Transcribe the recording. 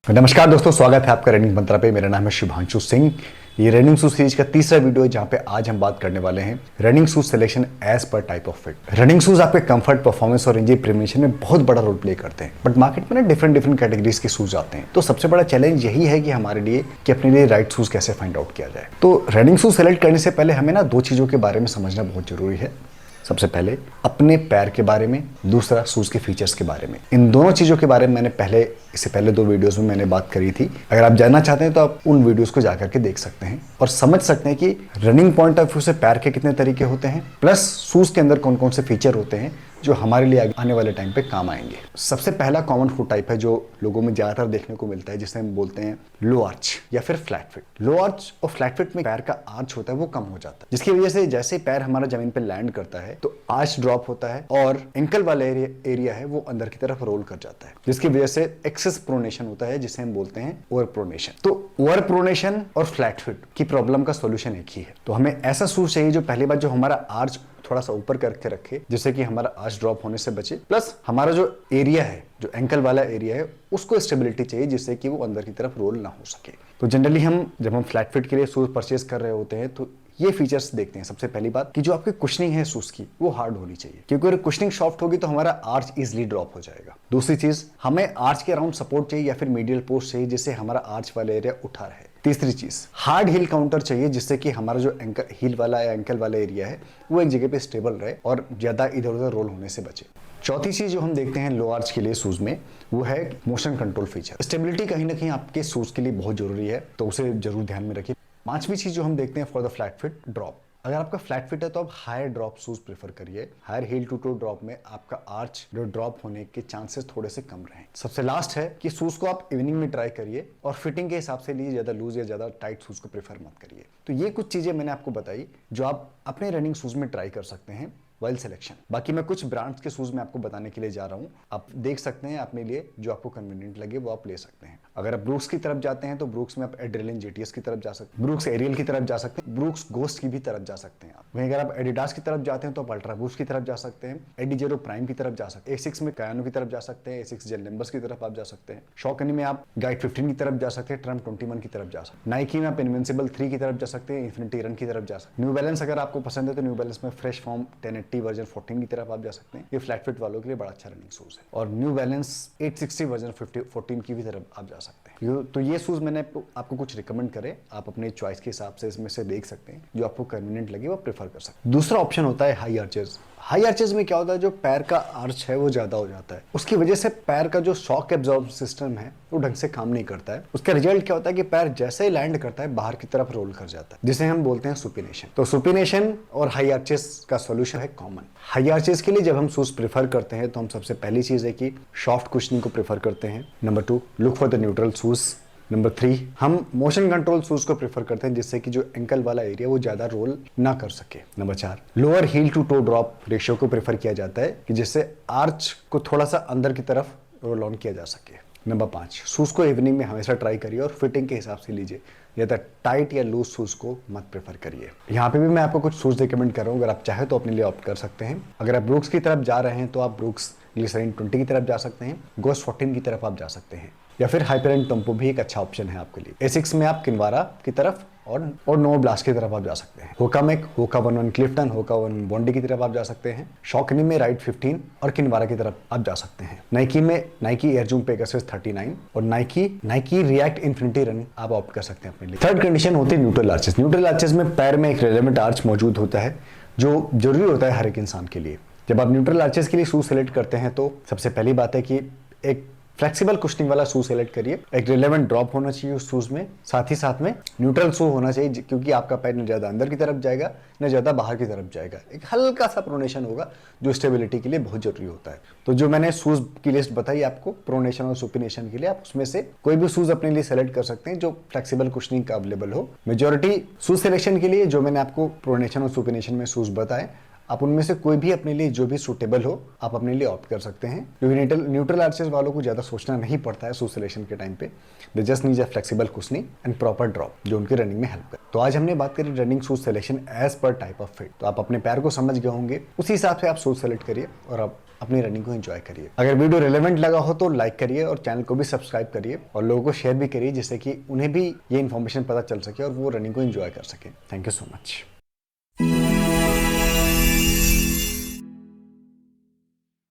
नमस्कार दोस्तों, स्वागत है आपका रनिंग मंत्रा पे। मेरा नाम है शुभांशु सिंह। ये रनिंग शूज सीरीज का तीसरा वीडियो है जहां पे आज हम बात करने वाले हैं running shoes selection as per type of feet. Running shoes आपके कंफर्ट, परफॉर्मेंस और इंजरी प्रिवेंशन में बहुत बड़ा रोल प्ले करते हैं, बट मार्केट में ना डिफरेंट कैटेगरीज के शूज आते हैं। तो सबसे बड़ा चैलेंज यही है कि हमारे लिए कि अपने लिए राइट शूज कैसे फाइंड आउट किया जाए। तो रनिंग शूज सेलेक्ट करने से पहले हमें ना दो चीजों के बारे में समझना बहुत जरूरी है। सबसे पहले अपने पैर के बारे में, दूसरा शूज के फीचर्स के बारे में। इन दोनों चीजों के बारे में मैंने इससे पहले दो वीडियोस में मैंने बात करी थी। अगर आप जानना चाहते हैं तो आप उन वीडियोस को जाकर के देख सकते हैं और समझ सकते हैं कि रनिंग पॉइंट ऑफ व्यू से पैर के कितने तरीके होते हैं, प्लस शूज के अंदर कौन कौन से फीचर होते हैं जो हमारे लिए आने वाले टाइम पे काम आएंगे। सबसे पहला कॉमन फुट टाइप है जो लोगों में ज्यादातर देखने को मिलता है, जिसे हम बोलते हैं लो आर्च या फिर फ्लैट फिट। लो आर्च और फ्लैट फिट में पैर का आर्च होता है वो कम हो जाता है, जिसकी वजह से जैसे पैर हमारा जमीन पे लैंड करता है तो आर्च ड्रॉप होता है और एंकल वाला एरिया है वो अंदर की तरफ रोल कर जाता है, जिसकी वजह से एक्सेस प्रोनेशन होता है, जिसे हम बोलते हैं ओवर प्रोनेशन। तो ओवर प्रोनेशन और फ्लैट फिट की प्रॉब्लम का सोल्यूशन एक ही है। तो हमें ऐसा शूज चाहिए जो पहली बात जो हमारा आर्च थोड़ा सा ऊपर करके रखे, जिससे कि हमारा आर्च ड्रॉप होने से बचे, प्लस हमारा जो एरिया है, जो एंकल वाला एरिया है, उसको स्टेबिलिटी चाहिए जिससे कि वो अंदर की तरफ रोल ना हो सके। तो जनरली जब हम फ्लैट फिट के लिए शूज परचेज कर रहे होते हैं तो ये फीचर्स देखते हैं। सबसे पहली बात कि जो आपकी कुशनिंग है शूज की वो हार्ड होनी चाहिए, क्योंकि अगर कुशनिंग सॉफ्ट होगी तो हमारा आर्च इजीली ड्रॉप हो जाएगा। दूसरी चीज, हमें आर्च के अराउंड सपोर्ट चाहिए या फिर मीडियल पोस्ट चाहिए जिससे हमारा आर्च वाला एरिया उठा रहे। तीसरी चीज, हार्ड हील काउंटर चाहिए जिससे कि हमारा जो हील वाला या एंकल वाला एरिया है वो एक जगह पे स्टेबल रहे और ज्यादा इधर उधर रोल होने से बचे। चौथी चीज जो हम देखते हैं लो आर्च के लिए शूज में वो है मोशन कंट्रोल फीचर। स्टेबिलिटी कहीं ना कहीं आपके शूज के लिए बहुत जरूरी है, तो उसे जरूर ध्यान में रखिए। पांचवी चीज जो हम देखते हैं for the flat feet, drop. अगर आपका फ्लैट फिट है तो आप हायर ड्रॉप शूज प्रेफर करिए। Higher heel to toe drop में आपका आर्च जो ड्रॉप होने के चांसेस थोड़े से कम रहें। सबसे लास्ट है कि शूज को आप इवनिंग में ट्राई करिए और फिटिंग के हिसाब से लीजिए, ज्यादा लूज या ज्यादा टाइट शूज को प्रेफर मत करिए। तो ये कुछ चीजें मैंने आपको बताई जो आप अपने रनिंग शूज में ट्राई कर सकते हैं वाइल सिलेक्शन। बाकी मैं कुछ ब्रांड्स के शूज में आपको बताने के लिए जा रहा हूं, आप देख सकते हैं अपने लिए जो आपको कन्वीनियंट लगे वो आप ले सकते हैं। अगर आप ब्रूक्स की तरफ जाते हैं तो ब्रूक्स में आप एड्रेलिन जेटीएस की तरफ जा सकते हैं, ब्रूक्स एरियल की तरफ जा सकते हैं, ब्रूक्स गोस्ट की भी तरफ जा सकते हैं आप। वहीं अगर आप एडिडास की तरफ जाते हैं तो आप अल्ट्रा बूस्ट की तरफ जा सकते हैं, एडी0 प्राइम की तरफ जा सकते हैं, एसिक्स में कायानो की तरफ जा सकते हैं, एसिक्स जेल नंबर्स की तरफ आप जा सकते हैं, शॉकनी में आप गाइड 15 की तरफ जा सकते हैं, ट्रम्प 21 की तरफ जा सकते हैं, नाइकी में आप इनविंसिबल 3 की तरफ जा सकते हैं, इन्फिनिटी रन की तरफ जा सकते हैं। न्यू बैलेंस अगर आपको पसंद है तो न्यू बैलेंस में फ्रेश फॉर्म 1080 वर्जन 14 की तरफ आप जा सकते हैं। ये फ्लैट फिट वालों के लिए बड़ा अच्छा रनिंग शूज है। और न्यू बैलेंस 860 वर्जन 14 की भी तरफ आप जा सकते हैं। तो ये शूज मैंने आपको कुछ रिकमेंड करे, आप अपने चॉइस के हिसाब से इसमें से देख सकते हैं, जो आपको कन्वीनियंट लगे वो प्रेफर कर सकते हैं। दूसरा ऑप्शन होता है हाई आर्चेस। हाई आर्चेस में क्या होता है, जो पैर का आर्च है वो ज्यादा हो जाता है, उसकी वजह से पैर का जो शॉक एब्जॉर्ब सिस्टम है वो ढंग से काम नहीं करता है। उसका रिजल्ट क्या होता है कि पैर जैसे ही लैंड करता है बाहर की तरफ रोल कर जाता है, जिसे हम बोलते हैं सुपिनेशन। तो सुपिनेशन और हाई आर्चेस का सोल्यूशन है कॉमन। हाई आर्चेस के लिए जब हम शूज प्रेफर करते हैं तो हम सबसे पहली चीज है कि सॉफ्ट कुशनिंग को प्रेफर करते हैं। Number 2, look for the neutral shoes. Number 3, हम मोशन कंट्रोल शूज को प्रेफर करते हैं जिससे कि जो एंकल वाला एरिया वो ज्यादा रोल ना कर सके। Number 4, lower heel to toe drop ratio को प्रेफर किया जाता है कि जिससे आर्च को थोड़ा सा अंदर की तरफ रोल ऑन किया जा सके। नंबर 5, शूज को इवनिंग में हमेशा ट्राई करिए और फिटिंग के हिसाब से लीजिए, ज्यादा टाइट या लूज शूज को मत प्रेफर करिए। यहाँ पे भी मैं आपको कुछ शूज रिकमेंड कर रहा हूँ, अगर आप चाहे तो अपने लिए ऑप्ट कर सकते हैं। अगर आप ब्रूक्स की तरफ जा रहे हैं तो आप ब्रूक्स ग्लिसरीन 20 की तरफ जा सकते हैं, गोस्ट 14 की तरफ आप जा सकते हैं, या फिर हाइपरएंड टेम्पो भी एक अच्छा ऑप्शन है आपके लिए। एसिक्स में आप किनवारा की तरफ और नो ब्लास्ट की तरफ आप जा सकते हैं। होका में होका 11 क्लिफ्टन, होका 1 बॉन्डी की तरफ आप जा सकते हैं। शॉकनी में राइड 15 और किनवारा की तरफ आप जा सकते हैं। नाइकी में नाइकी एयरजूम पेगासस 39 और नाइकी रिएक्ट इन्फिनिटी रन आप ऑप्ट कर सकते हैं अपने लिए। थर्ड कंडीशन होती है न्यूट्रल आर्चेस। न्यूट्रल आर्चेस में पैर में एक रेलेवेंट आर्च मौजूद होता है जो जरूरी होता है हर एक इंसान के लिए। जब आप न्यूट्रल आर्चेस के लिए शूज सेलेक्ट करते हैं तो सबसे पहली बात है कि एक फ्लेक्सिबल कुशनिंग वाला शूज सेलेक्ट करिए। एक रिलेवेंट ड्रॉप होना चाहिए उस शूज में, साथ ही साथ में न्यूट्रल शू होना चाहिए, क्योंकि आपका पैर न ज्यादा अंदर की तरफ जाएगा न ज्यादा बाहर की तरफ जाएगा। एक हल्का सा प्रोनेशन होगा जो स्टेबिलिटी के लिए बहुत जरूरी होता है। तो जो मैंने शूज की लिस्ट बताई आपको प्रोनेशन और सुपिनेशन के लिए, आप उसमें से कोई भी शूज अपने लिए सेलेक्ट कर सकते हैं जो फ्लेक्सिबल कुशनिंग का अवेलेबल हो। मेजोरिटी शूज सिलेक्शन के लिए जो मैंने आपको प्रोनेशन और सुपिनेशन में शूज बताए, आप उनमें से कोई भी अपने लिए जो भी सूटेबल हो आप अपने लिए ऑप्ट कर सकते हैं, क्योंकि न्यूट्रल आर्चेस वालों को ज्यादा सोचना नहीं पड़ता है शूज सिलेक्शन के टाइम पे। They just need a flexible cushioning and proper drop जो उनकी रनिंग में हेल्प करे। तो आज हमने बात करी running shoes selection as per type of feet. तो आप अपने पैर को समझ गए होंगे, उसी हिसाब से आप शूज सेलेक्ट करिए और आप अपनी रनिंग को एंजॉय करिए। अगर वीडियो रिलेवेंट लगा हो तो लाइक करिए और चैनल को भी सब्सक्राइब करिए और लोगों को शेयर भी करिए, जिससे कि उन्हें भी ये इन्फॉर्मेशन पता चल सके और वो रनिंग को एंजॉय कर सके। Thank you so much.